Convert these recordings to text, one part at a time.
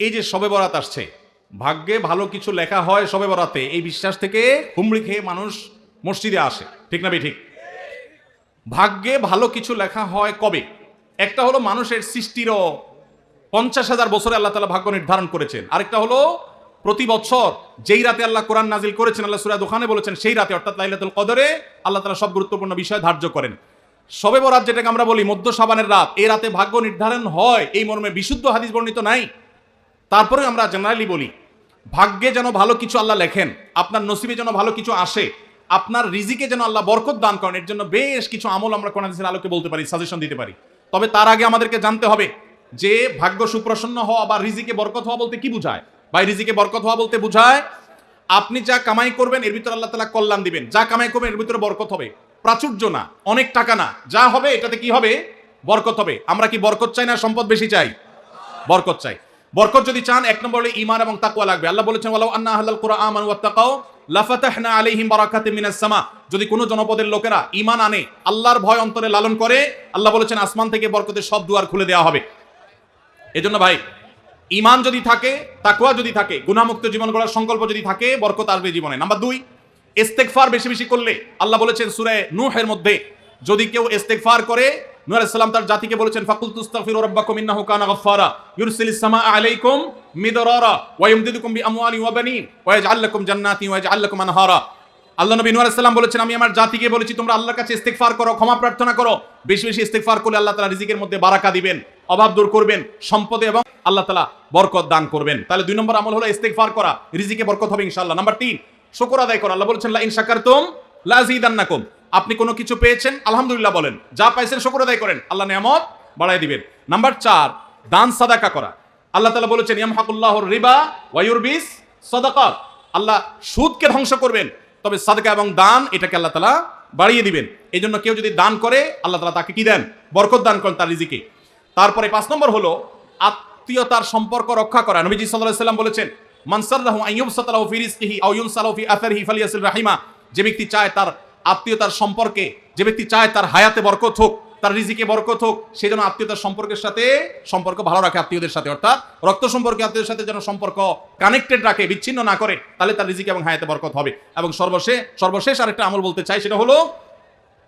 এই যে শবে বরাত আসছে, ভাগ্যে ভালো কিছু লেখা হয় শবে বরাতে, এই বিশ্বাস থেকে হুমড়ি খেয়ে মানুষ মসজিদে আসে, ঠিক না ঠিক? ভাগ্যে ভালো কিছু লেখা হয় কবে? একটা হলো মানুষের সৃষ্টিরও 50,000 বছরে আল্লাহ তাআলা ভাগ্য নির্ধারণ করেছেন। আরেকটা হলো প্রতি বছর যেই রাতে আল্লাহ কোরআন নাজিল করেছেন, আল্লাহ সূরা দুখানে বলেছেন সেই রাতে অর্থাৎ লাইলাতুল কদরে আল্লাহ তাআলা সব গুরুত্বপূর্ণ বিষয় ধার্য করেন। শবে বরাত যেটাকে আমরা বলি মধ্য শাবানের রাত, এই রাতে ভাগ্য নির্ধারণ হয় এই মর্মে বিশুদ্ধ হাদিস বর্ণিত নাই। তারপরে আমরা জেনারেলি বলি ভাগ্যে যেন ভালো কিছু আল্লাহ লেখেন, আপনার নসিবে যেন ভালো কিছু আসে, আপনার রিজিকে যেন আল্লাহ বরকত দান করেন, এর জন্য বেশ কিছু আমল আমরা কোরআন হাদিসের আলোকে বলতে পারি, সাজেশন দিতে পারি। তবে তার আগে আমাদেরকে জানতে হবে যে ভাগ্য সুপ্রসন্ন হওয়া বা রিজিকে বরকত হওয়া বলতে কি বোঝায়। ভাই, রিজিকে বরকত হওয়া বলতে বোঝায় আপনি যা কামাই করবেন এর ভিতরে আল্লাহ তাআলা কল্যাণ দিবেন, যা কামাই করবেন এর ভিতরে বরকত হবে, প্রাচুর্য না, অনেক টাকা না, যা হবে এটাতে কি হবে? বরকত হবে। আমরা কি বরকত চাই না সম্পদ বেশি চাই? বরকত চাই। বরকত যদি চান এক নম্বর হলো ঈমান এবং তাকওয়া লাগবে। আল্লাহ বলেছেন ওয়ালাউ আন্না আহলাল কুরআন আমানু ওয়াত্তাকাউ লাফাতাহনা আলাইহিম বারাকাতিম মিনাস সামা। যদি কোনো জনপদের লোকেরা ঈমান আনে, আল্লাহর ভয় অন্তরে লালন করে, আল্লাহ বলেছেন আসমান থেকে বরকতের সব দুয়ার খুলে দেওয়া হবে। এজন্য ভাই, ঈমান যদি থাকে, তাকওয়া যদি থাকে, গুনাহমুক্ত জীবন গড়ার সংকল্প যদি থাকে, বরকত আসবে জীবনে। নাম্বার 2, ইস্তেগফার বেশি বেশি করলে। আল্লাহ বলেছেন সূরা নূহের মধ্যে যদি কেউ ইস্তেগফার করে, নূহ আলাইহিস সালাম তার জাতিকে বলেছেন ফাকুল তুস্তাগফিরু রাব্বাকুম ইন্নাহু কানা গাফফারা ইউরসিলিস সামাআ আলাইকুম মিদরারা ওয়া ইমদিদুকুম বিআমওয়ালিন ওয়া বানিন ওয়া ইয়াজআল লাকুম জান্নাতিন ওয়া ইয়াজআল লাকুম আনহারা। আল্লাহ নবী নূহ আলাইহিস সালাম বলেছেন আমি আমার জাতিকে বলেছি তোমরা আল্লাহর কাছে ইস্তেগফার করো, ক্ষমা প্রার্থনা করো। বেশি বেশি ইস্তেগফার করলে আল্লাহ তাআলা রিজিকের মধ্যে বারাকা দিবেন, অভাব দূর করবেন, সম্পদে এবং আল্লাহ তাআলা বরকত দান করবেন। তাহলে 2 নম্বর আমল হলো ইস্তেগফার করা, রিজিকে বরকত হবে ইনশাআল্লাহ। নাম্বার 3, শুকর আদায় করা। আল্লাহ বলেছেন লা ইন শাকারতুম লা আযীদান্নাকুম। আপনি কোনো কিছু পেয়েছেন আলহামদুলিল্লাহ বলেন, যা পাইছেন শুকর আদায় করেন, আল্লাহ নিয়ামত বাড়ায় দিবেন। নাম্বার 4, দান সাদাকা করা। আল্লাহ তাআলা বলেছেন ইয়ামহাকুল্লাহুর রিবা ওয়া ইউরবিস সাদাকাত। আল্লাহ সুদকে ধ্বংস করবেন, তবে সাদকা এবং দান এটাকে আল্লাহ তাআলা বাড়িয়ে দিবেন। এই জন্য কেউ যদি দান করে আল্লাহ তাআলা তাকে কি দেন? বরকত দান করেন তার রিজিকে। তারপরে 5 নম্বর হলো আত্মীয়তার সম্পর্ক রক্ষা করা। নবীজি সাল্লাল্লাহু আলাইহি ওয়াসাল্লাম বলেছেন মান সাররাহু আন ইউবসাতা লাহু ফি রিজকিহি আও ইউনসালাহু ফি আসারিহি ফালিয়াসিল রাহিমা। যে ব্যক্তি চায় তার আত্মীয়তার সম্পর্কে, যে ব্যক্তি চায় তার হায়াতে বরকত হোক, তার রিজিকে বরকত হোক, সে যেন আত্মীয়তার সম্পর্কের সাথে সম্পর্ক ভালো রাখে, আত্মীয়দের সাথে অর্থাৎ রক্ত সম্পর্কে আত্মীয়দের সাথে যেন সম্পর্ক কানেক্টেড রাখে, বিচ্ছিন্ন না করে, তাহলে তার রিজিকে এবং হায়াতে বরকত হবে। এবং সর্বশেষ আরেকটা আমল বলতে চাই, সেটা হলো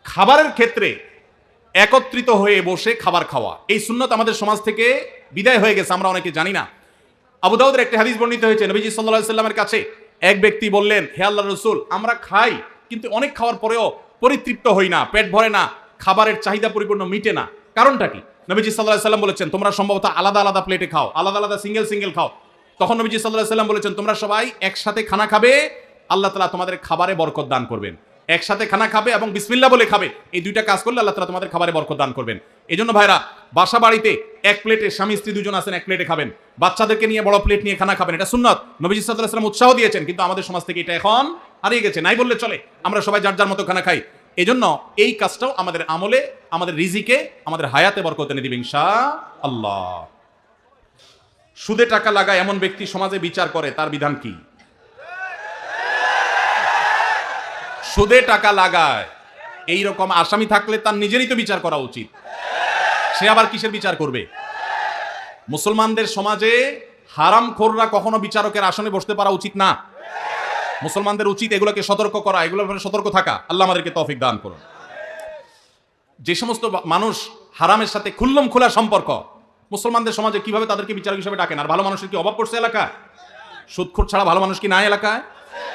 খাবারের ক্ষেত্রে একত্রিত হয়ে বসে খাবার খাওয়া। এই সুন্নত আমাদের সমাজ থেকে বিদায় হয়ে গেছে, আমরা অনেকে জানি না। আবু দাউদের একটা হাদিস বর্ণিত হয়েছে, নবীজি সাল্লাল্লাহু আলাইহি সাল্লামের কাছে এক ব্যক্তি বললেন হে আল্লাহর রাসূল, আমরা খাই কিন্তু অনেক খাওয়ার পরেও পরিতৃপ্ত হই না, পেট ভরে না, খাবারের চাহিদা পরিপূর্ণ মিটে না, কারণটা কি? নবীজি সাল্লাল্লাহু আলাইহি সাল্লাম বলেছেন তোমরা সম্ভবত আলাদা আলাদা প্লেটে খাও, আলাদা আলাদা সিঙ্গেল খাও। তখন নবীজি সাল্লাল্লাহু আলাইহি সাল্লাম বলেছেন তোমরা সবাই একসাথে খানা খাবে, আল্লাহ তাআলা তোমাদের খাবারে বরকত দান করবেন। একসাথে খানা খাবে এবং বিসমিল্লাহ বলে খাবে, এই দুইটা কাজ করলে আল্লাহ তাআলা তোমাদের খাবারে বরকত দান করবেন। এজন্য ভাইরা, বাসা বাড়িতে এক প্লেটে স্বামী স্ত্রী দুজন আছেন, এক প্লেটে খাবেন, বাচ্চাদেরকে নিয়ে বড় প্লেট নিয়ে খানা খাবেন, এটা সুন্নাত। নবীজি সাল্লাল্লাহু আলাইহি ওয়াসাল্লাম উৎসাহ দিয়েছেন, কিন্তু আমাদের সমাজ থেকে এটা এখন হারিয়ে গেছে, নাই বললে চলে। আমরা সবাই যার যার মতো খানা খাই। এজন্য এই কাজটাও আমাদের আমলে, আমাদের রিজিকে, আমাদের হায়াতে বরকত এনে দিবে ইনশাআল্লাহ। সুদে টাকা লাগায় এমন ব্যক্তি সমাজে বিচার করে, তার বিধান কি? সুদে টাকা লাগায় এইরকম আসামি থাকলে তার নিজেরই তো বিচার করা উচিত, সে আবার কিসের বিচার করবে? মুসলমানদের সমাজে হারামখোররা কখনো বিচারকের আসনে বসতে পারা উচিত না। মুসলমানদের উচিত এগুলোকে সতর্ক করা, এগুলোর ব্যাপারে সতর্ক থাকা। আল্লাহ আমাদেরকে তৌফিক দান করুন। যে সমস্ত মানুষ হারামের সাথে খুল্লম খোলা সম্পর্ক, মুসলমানদের সমাজে কিভাবে তাদেরকে বিচারক হিসেবে ডাকেন? আর ভালো মানুষের কি অভাব পড়ছে এলাকায়? সুদখোর ছাড়া ভালো মানুষ কি নাই এলাকায়?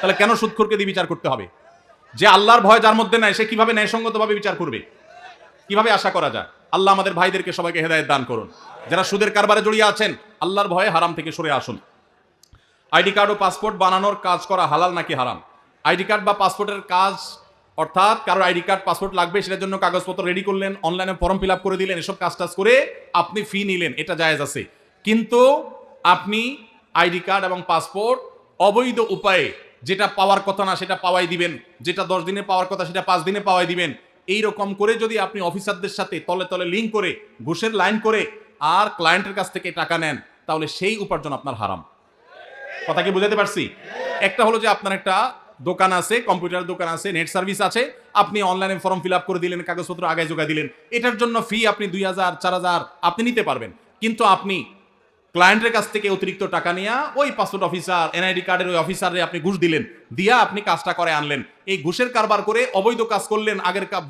তাহলে কেন সুদখোরকে দিয়ে বিচার করতে হবে? যে আল্লাহর ভয় যার মধ্যে নাই, সে কিভাবে ন্যায়সঙ্গতভাবে বিচার করবে? কিভাবে আশা করা যায়? আল্লাহ আমাদের ভাইদেরকে সবাইকে হেদায়েত দান করুন। যারা সুদের কারবারে জড়িয়ে আছেন, আল্লাহর ভয়ে হারাম থেকে সরে আসুন। আইডি কার্ড ও পাসপোর্ট বানানোর কাজ করা হালাল নাকি হারাম? আইডি কার্ড বা পাসপোর্টের কাজ, অর্থাৎ কারোর আইডি কার্ড পাসপোর্ট লাগবে, সেটার জন্য কাগজপত্র রেডি করলেন, অনলাইনে ফর্ম ফিল আপ করে দিলেন, এসব কাজ করে আপনি ফি নিলেন, এটা জায়েজ আছে। কিন্তু আপনি আইডি কার্ড এবং পাসপোর্ট অবৈধ উপায়ে যেটা পাওয়ার কথা না সেটা পাওয়াই দিবেন, যেটা 10 দিনে পাওয়ার কথা সেটা 5 দিনে পাওয়াই দিবেন, এই রকম করে যদি আপনি অফিসারদের সাথে তলে তলে লিঙ্ক করে ঘুষের লাইন করে আর ক্লায়েন্টের কাছ থেকে টাকা নেন, তাহলে সেই উপার্জন আপনার হারাম। কথা কি বুঝাতে পারছি? একটা হলো যে আপনার একটা দোকান আছে, কম্পিউটার দোকান আছে, নেট সার্ভিস আছে, আপনি অনলাইনে ফর্ম ফিল আপ করে দিলেন, কাগজপত্র আগে জোগাড় দিলেন, এটার জন্য ফি আপনি 2000 4000 আপনি নিতে পারবেন। কিন্তু আপনি ক্লায়েন্টের কাছ থেকে অতিরিক্ত টাকা নিয়ে ওই পাসপোর্ট অফিসার এনআইডি কার্ডের ওই অফিসারে আপনি ঘুষ দিলেন, দিয়া আপনি কাজটা করে আনলেন। এই ঘুষের কারবার করে অবৈধ কাজ করলেন,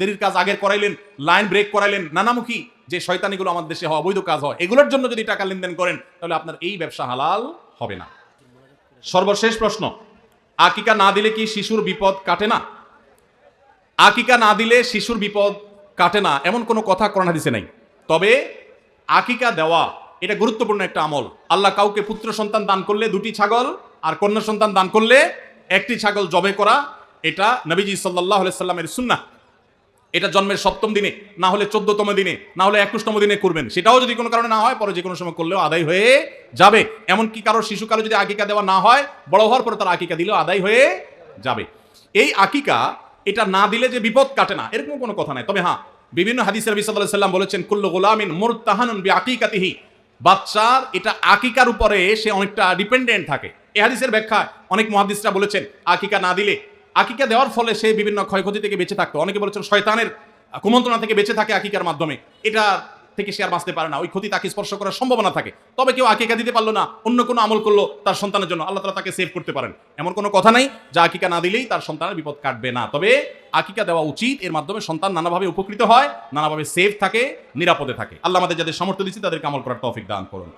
দেরির কাজ আগের করাইলেন, লাইন ব্রেক করাইলেন, নানামুখী যে শয়তানিগুলো আমাদের দেশে হয়, অবৈধ কাজ হয়, এগুলোর জন্য যদি টাকা লেনদেন করেন তাহলে আপনার এই ব্যবসা হালাল হবে না। সর্বশেষ প্রশ্ন, আকিকা না দিলে কি শিশুর বিপদ কাটে না? আকিকা না দিলে শিশুর বিপদ কাটে না এমন কোনো কথা কোরআন হাদিসে নাই। তবে আকিকা দেওয়া এটা গুরুত্বপূর্ণ একটা আমল। আল্লাহ কাউকে পুত্র সন্তান দান করলে 2টি ছাগল, আর কন্যা সন্তান দান করলে 1টি ছাগল জবে করা, এটা নবীজি সাল্লাল্লাহু আলাইহি সাল্লামের সুন্নাহ। এটা জন্মের 7ম দিনে, না হলে 14তম দিনে, না হলে 21তম দিনে করবেন। সেটাও যদি কোনো কারণে না হয়, পরে যে কোনো সময় করলেও আদায় হয়ে যাবে। এমনকি কারোর শিশুকালে যদি আকিকা দেওয়া না হয়, বড় হওয়ার পরে তার আকিকা দিলেও আদায় হয়ে যাবে। এই আকিকা এটা না দিলে যে বিপদ কাটে না এরকম কোনো কথা নাই। তবে হ্যাঁ, বিভিন্ন হাদিসে নবী সাল্লাল্লাহু আলাইহি সাল্লাম বলেছেন, কুল্লু গুলামিন মুরতাহানুন বিআকিকাতিহি, বাচ্চার এটা আকিকার উপরে সে অনেকটা ডিপেন্ডেন্ট থাকে। এই হাদিসের ব্যাখ্যা অনেক মুহাদ্দিসরা বলেছেন, আকিকা না দিলে, আকিকা দেওয়ার ফলে সে বিভিন্ন ক্ষয়ক্ষতি থেকে বেঁচে থাকতো। অনেকে বলেছেন শয়তানের কুমন্ত্রণা থেকে বেঁচে থাকে আকিকার মাধ্যমে, এটা থেকে সে আর বাঁচতে পারে না, ওই ক্ষতি তাকে স্পর্শ করার সম্ভাবনা থাকে। তবে কেউ আকিকা দিতে পারলো না, অন্য কোনো আমল করলো তার সন্তানের জন্য, আল্লাহ তাআলা তাকে সেভ করতে পারেন। এমন কোনো কথা নাই যে আকিকা না দিলেই তার সন্তানের বিপদ কাটবে না। তবে আকিকা দেওয়া উচিত, এর মাধ্যমে সন্তান নানাভাবে উপকৃত হয়, নানাভাবে সেভ থাকে, নিরাপদে থাকে। আল্লাহ আমাদের যাদের সামর্থ্য দিচ্ছে তাদেরকে আমল করার তৌফিক দান করুন।